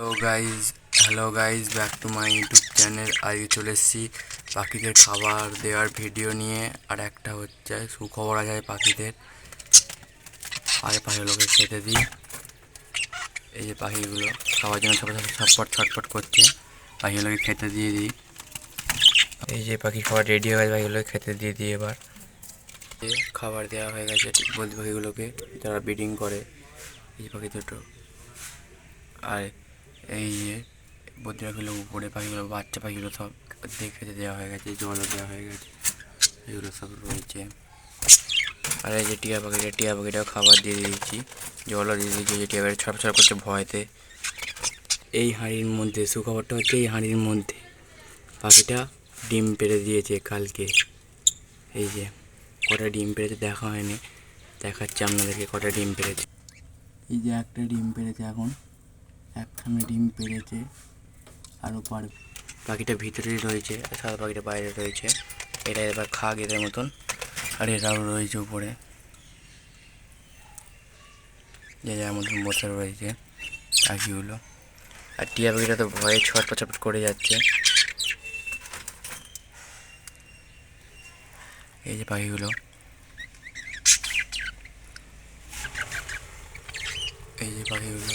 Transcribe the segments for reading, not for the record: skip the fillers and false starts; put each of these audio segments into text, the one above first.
Hello guys, back to my YouTube channel. আজকে চলে এসেছি পাখিদের খাবার দেওয়ার ভিডিও নিয়ে। আর একটা হচ্ছে সুখবর আছে পাখিদের। আগে পাখিগুলোকে খেতে দিই। এই যে পাখিগুলো খাওয়ার জন্য ছটপট ছটপট করছে, পাখিগুলোকে খেতে দিয়ে দিই। এই যে পাখি খাবার রেডি হয়ে গেছে, পাখিগুলোকে খেতে দিয়ে দিই। এবার খাবার দেওয়া হয়ে গেছে বলতে পাখিগুলোকে, যারা ব্রিডিং করে। এই পাখি দুটো আর এই যে বদ্রিকাগুলো উপরে পাখিগুলো, বাচ্চা পাখিগুলো সব খেতে দেওয়া হয়ে গেছে, জলও দেওয়া হয়ে গেছে, এগুলো সব রয়েছে। আর এই যে টিয়া পাখিটাও খাবার দিয়ে দিয়েছি, জলও দিয়ে দিয়েছি। যে টিয়া পাখি ছড় ছড় করছে ভয়তে। এই হাঁড়ির মধ্যে সুখবরটা হচ্ছে, এই হাঁড়ির মধ্যে পাখিটা ডিম পেড়ে দিয়েছে কালকে। এই যে কটা ডিম পেড়েছে দেখা হয়নি, দেখাচ্ছে আপনাদেরকে কটা ডিম পেড়েছে। এই যে একটা ডিম পেড়েছে, এখন একখানে ডিম পেড়েছে। আর ওপার পাখিটা ভিতরেই রয়েছে, সাদা পাখিটা বাইরে রয়েছে। এটা এবার খাক এদের মতন। আর এরাও রয়েছে উপরে, যে যার মতন বসে রয়েছে পাখিগুলো। আর টিয়া পাখিটা তো ভয়ে ছটপট ছটপট করে যাচ্ছে। এই যে পাখিগুলো, এই যে পাখিগুলো।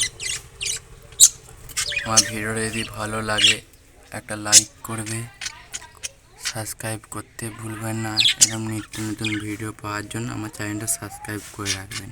আমার ভিডিওটা যদি ভালো লাগে একটা লাইক করবে, সাবস্ক্রাইব করতে ভুলবেন না। এরকম নিত্য নতুন ভিডিও পাওয়ার জন্য আমার চ্যানেলটা সাবস্ক্রাইব করে রাখবেন।